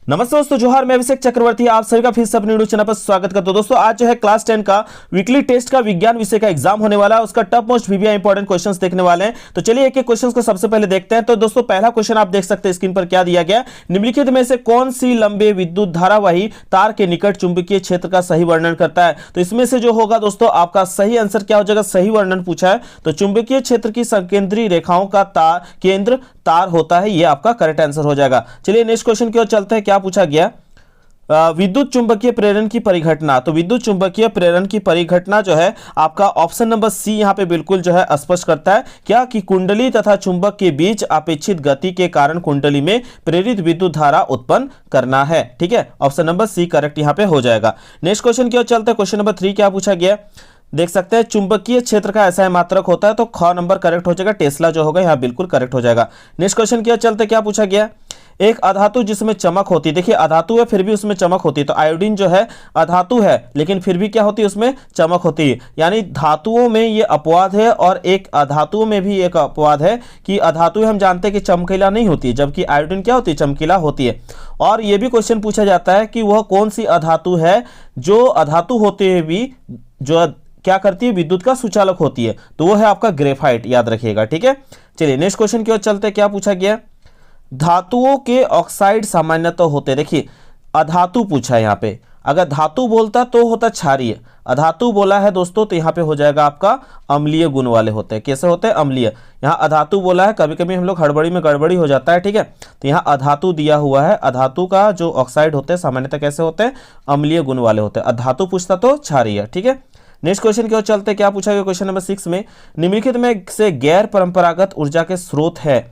नमस्ते दोस्तों, जोहार। मैं अभिषेक चक्रवर्ती आप सभी का फिर से अपने न्यूज चैनल पर स्वागत करता हूं। दोस्तों आज जो है क्लास 10 का वीकली टेस्ट का विज्ञान विषय का एग्जाम होने वाला है। उसका top most VVI important questions देखने वाले हैं। तो चलिए एक एक क्वेश्चंस को सबसे पहले देखते हैं। तो दोस्तों पहला क्वेश्चन आप देख सकते हैं स्क्रीन पर क्या दिया गया। निम्नलिखित में से कौन सी लंबे विद्युत धारावाही तार के निकट चुंबकीय क्षेत्र का सही वर्णन करता है। तो इसमें से जो होगा दोस्तों आपका सही आंसर क्या हो जाएगा, सही वर्णन पूछा है तो चुंबकीय क्षेत्र की संकेंद्रीय रेखाओं का केंद्र तार होता है, यह आपका करेक्ट आंसर हो जाएगा। चलिए नेक्स्ट क्वेश्चन की ओर चलते हैं। क्या पूछा गया, विद्युत चुंबकीय प्रेरण की परिघटना। तो विद्युत चुंबकीय प्रेरण की परिघटना जो है आपका ऑप्शन नंबर सी यहां पे बिल्कुल जो है स्पष्ट करता है क्या कि कुंडली तथा चुंबक के बीच अपेक्षित गति के कारण कुंडली में प्रेरित विद्युत धारा उत्पन्न करना है। ठीक है, ऑप्शन नंबर सी करेक्ट यहां पे हो जाएगा। नेक्स्ट क्वेश्चन की ओर चलते हैं। क्वेश्चन नंबर 3 क्या पूछा गया, देख सकते हैं चुंबकीय क्षेत्र का ऐसा मात्रक होता है, तो ख नंबर करेक्ट हो जाएगा। टेस्ला जो होगा यहां बिल्कुल करेक्ट हो जाएगा। नेक्स्ट क्वेश्चन की ओर चलते, क्या पूछा गया, एक अधातु जिसमें चमक होती है। देखिए अधातु है फिर भी उसमें चमक होती है, तो आयोडीन जो है अधातु है लेकिन फिर भी क्या होती है, उसमें चमक होती है। यानी धातुओं में ये अपवाद है और एक अधातुओं में भी एक अपवाद है कि अधातु हम जानते हैं कि चमकीला नहीं होती है, जबकि आयोडीन क्या होती है, चमकीला होती है। और यह भी क्वेश्चन पूछा जाता है कि वह कौन सी अधातु है जो अधातु होते हुए भी जो क्या करती है, विद्युत का सुचालक होती है, तो वो है आपका ग्रेफाइट, याद रखिएगा। ठीक है, चलिए नेक्स्ट क्वेश्चन की ओर चलते हैं। क्या पूछा गया, धातुओं के ऑक्साइड सामान्यतः होते, देखिए अधातु पूछा है यहाँ पे, अगर धातु बोलता तो होता क्षारीय, अधातु बोला है दोस्तों तो यहाँ पे हो जाएगा आपका अम्लीय गुण वाले होते हैं। कैसे होते हैं, अम्लीय। यहाँ अधातु बोला है, कभी कभी हम लोग हड़बड़ी में गड़बड़ी हो जाता है। ठीक है, तो यहाँ अधातु दिया हुआ है, अधातु का जो ऑक्साइड होते हैं सामान्यतः कैसे होते हैं, अम्लीय गुण वाले होते हैं। अधातु पूछता तो क्षारीय। ठीक है, नेक्स्ट क्वेश्चन की ओर चलते हैं। क्या पूछा गया क्वेश्चन नंबर 6 में, निम्नलिखित में से गैर परंपरागत ऊर्जा के स्रोत है।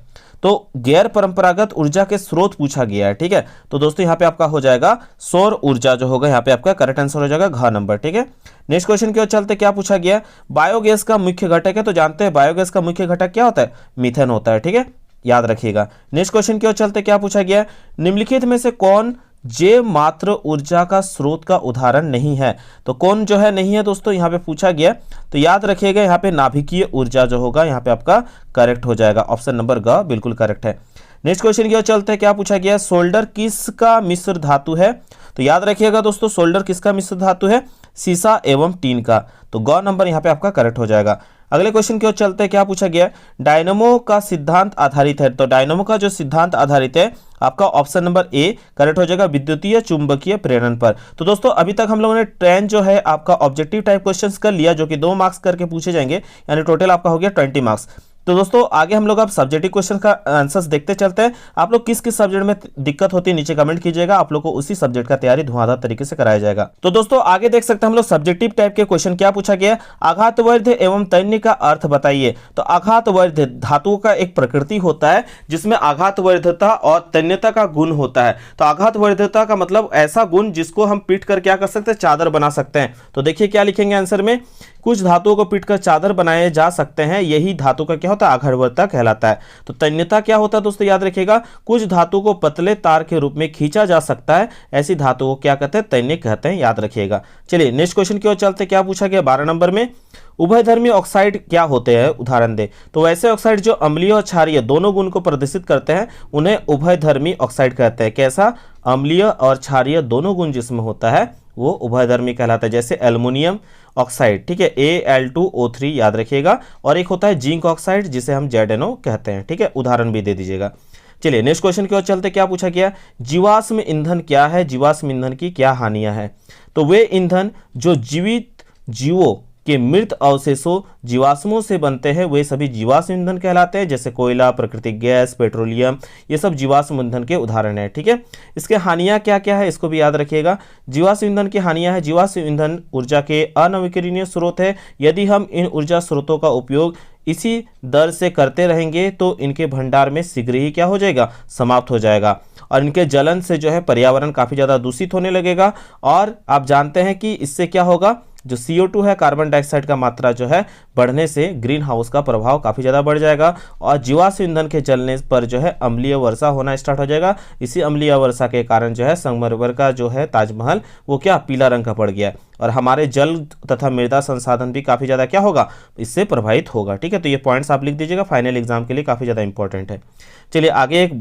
तो गैर परंपरागत ऊर्जा के स्रोत पूछा गया है। ठीक है, तो दोस्तों यहाँ पे आपका हो जाएगा सौर ऊर्जा जो होगा, यहाँ पे आपका करेक्ट आंसर हो जाएगा घ नंबर। ठीक है, नेक्स्ट क्वेश्चन की ओर चलते। क्या पूछा गया, बायोगैस का मुख्य घटक है। तो जानते हैं बायोगैस का मुख्य घटक क्या होता है, मीथेन होता है। ठीक है, याद रखिएगा। नेक्स्ट क्वेश्चन की ओर चलते। क्या पूछा गया, निम्नलिखित में से कौन जैव मात्र ऊर्जा का स्रोत का उदाहरण नहीं है। तो कौन जो है नहीं है दोस्तों, यहाँ पे पूछा गया, तो याद रखिएगा यहाँ पे नाभिकीय ऊर्जा जो होगा यहाँ पे आपका करेक्ट हो जाएगा। ऑप्शन नंबर ग बिल्कुल करेक्ट है। नेक्स्ट क्वेश्चन की ओर चलते हैं। क्या पूछा गया, सोल्डर किसका मिश्र धातु है। तो याद रखिएगा दोस्तों सोल्डर किसका मिश्र धातु है, सीसा एवं टीन का, तो ग नंबर यहाँ पे आपका करेक्ट हो जाएगा। अगले क्वेश्चन की ओर चलते हैं। क्या पूछा गया, डायनमो का सिद्धांत आधारित है। तो डायनमो का जो सिद्धांत आधारित है आपका ऑप्शन नंबर ए करेक्ट हो जाएगा, विद्युतीय चुंबकीय प्रेरण पर। तो दोस्तों अभी तक हम लोगों ने 10 जो है आपका ऑब्जेक्टिव टाइप क्वेश्चंस कर लिया, जो कि 2 मार्क्स करके पूछे जाएंगे, यानी टोटल आपका हो गया 20 मार्क्स। तो दोस्तों आगे हम लोग अब सब्जेक्टिव क्वेश्चन का आंसर्स देखते चलते हैं। आप लोग किस किस सब्जेक्ट में दिक्कत होती है नीचे कमेंट कीजिएगा, आप लोग को उसी सब्जेक्ट का तैयारी धुआंधार तरीके से कराया जाएगा। तो दोस्तों आगे देख सकते हैं हम लोग सब्जेक्टिव टाइप के क्वेश्चन। क्या पूछा गया, आघातवर्ध्य एवं तन्य का अर्थ बताइए। तो आघातवर्ध्य धातुओं का एक प्रकृति होता है जिसमें आघातवर्ध्यता और तन्यता का गुण होता है। तो आघातवर्ध्यता का मतलब ऐसा गुण जिसको हम पीट कर क्या कर सकते हैं, चादर बना सकते हैं। तो देखिए क्या लिखेंगे आंसर में, कुछ धातुओं को पीटकर चादर बनाए जा सकते हैं, यही धातु का क्या होता है, आघातवर्ध्यता कहलाता है। तो तन्यता क्या होता है दोस्तों, याद रखिएगा, कुछ धातु को पतले तार के रूप में खींचा जा सकता है, ऐसी धातु को क्या कहते हैं, तन्य कहते हैं, याद रखिएगा। चलिए नेक्स्ट क्वेश्चन की ओर चलते। क्या पूछा गया 12 नंबर में, उभयधर्मी ऑक्साइड क्या होते हैं, उदाहरण दे। तो वैसे ऑक्साइड जो अम्लीय और क्षारीय दोनों गुण को प्रदर्शित करते हैं उन्हें उभयधर्मी ऑक्साइड कहते हैं। कैसा, अम्लीय और क्षारीय दोनों गुण जिसमें होता है वो उभयधर्मी कहलाता है। जैसे एल्युमिनियम ऑक्साइड, ठीक है, Al2O3 याद रखिएगा, और एक होता है जिंक ऑक्साइड जिसे हम ZnO कहते हैं। ठीक है, उदाहरण भी दे दीजिएगा। चलिए नेक्स्ट क्वेश्चन की ओर चलते। क्या पूछा गया, जीवाश्म ईंधन क्या है, जीवाश्म ईंधन की क्या हानियां हैं। तो वे ईंधन जो जीवित जीवों के मृत अवशेषों जीवाश्मों से बनते हैं वे सभी जीवाश्म ईंधन कहलाते हैं। जैसे कोयला, प्राकृतिक गैस, पेट्रोलियम, ये सब जीवाश्म ईंधन के उदाहरण है। ठीक है, इसके हानियां क्या क्या है इसको भी याद रखिएगा। जीवाश्म ईंधन की हानियां है, जीवाश्म ईंधन ऊर्जा के अनवीकरणीय स्रोत है। यदि हम इन ऊर्जा स्रोतों का उपयोग इसी दर से करते रहेंगे तो इनके भंडार में शीघ्र ही क्या हो जाएगा, समाप्त हो जाएगा, और इनके जलन से जो है पर्यावरण काफी ज्यादा दूषित होने लगेगा। और आप जानते हैं कि इससे क्या होगा, जो CO2 है, कार्बन डाइऑक्साइड का मात्रा जो है बढ़ने से ग्रीन हाउस का प्रभाव काफ़ी ज़्यादा बढ़ जाएगा, और जीवाश्म ईंधन के जलने पर जो है अम्लीय वर्षा होना स्टार्ट हो जाएगा। इसी अम्लीय वर्षा के कारण जो है संगमरमर का जो है ताजमहल वो क्या पीला रंग का पड़ गया, और हमारे जल तथा मृदा संसाधन भी काफ़ी ज़्यादा क्या होगा, इससे प्रभावित होगा। ठीक है, तो ये पॉइंट्स आप लिख दीजिएगा, फाइनल एग्जाम के लिए काफ़ी ज़्यादा इंपॉर्टेंट है। चलिए आगे एक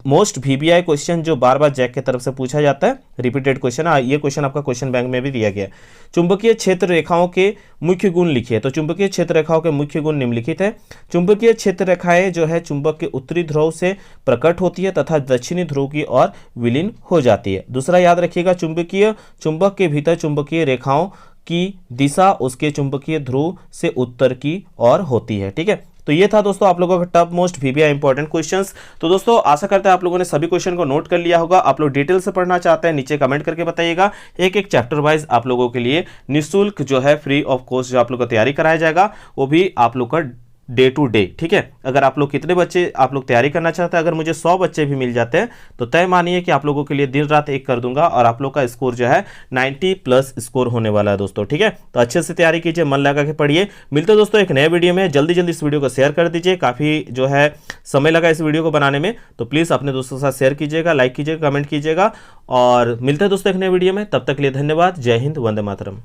मोस्ट वीबीआई क्वेश्चन जो बार बार जैक की तरफ से पूछा जाता है, रिपीटेड क्वेश्चन। ये क्वेश्चन आपका क्वेश्चन बैंक में भी दिया गया है। चुंबकीय क्षेत्र रेखाओं के मुख्य गुण लिखिए। तो चुंबकीय क्षेत्र रेखाओं के मुख्य गुण निम्नलिखित है। चुंबकीय क्षेत्र रेखाएं जो है चुंबक के उत्तरी ध्रुव से प्रकट होती है तथा दक्षिणी ध्रुव की ओर विलीन हो जाती है। दूसरा याद रखिएगा, चुंबक के भीतर चुंबकीय रेखाओं की दिशा उसके चुंबकीय ध्रुव से उत्तर की ओर होती है। ठीक है, तो ये था दोस्तों आप लोगों का top most VBI important questions. तो दोस्तों आशा करते हैं आप लोगों ने सभी क्वेश्चन को नोट कर लिया होगा। आप लोग डिटेल से पढ़ना चाहते हैं, नीचे कमेंट करके बताइएगा। एक एक चैप्टर वाइज आप लोगों के लिए निःशुल्क जो है फ्री ऑफ कॉस्ट जो आप लोग को तैयारी कराया जाएगा, वो भी आप लोग का डे टू डे। ठीक है, अगर आप लोग कितने बच्चे आप लोग तैयारी करना चाहते हैं, अगर मुझे 100 बच्चे भी मिल जाते हैं तो तय मानिए कि आप लोगों के लिए दिन रात एक कर दूंगा और आप लोग का स्कोर जो है 90+ स्कोर होने वाला है दोस्तों। ठीक है, तो अच्छे से तैयारी कीजिए, मन लगा के पढ़िए। मिलते हैं दोस्तों एक नए वीडियो में। जल्दी जल्दी इस वीडियो को शेयर कर दीजिए, काफ़ी जो है समय लगा इस वीडियो को बनाने में, तो प्लीज़ अपने दोस्तों के साथ शेयर कीजिएगा, लाइक कीजिएगा, कमेंट कीजिएगा। और मिलते हैं दोस्तों एक नए वीडियो में, तब तक के लिए धन्यवाद। जय हिंद, वंदे मातरम।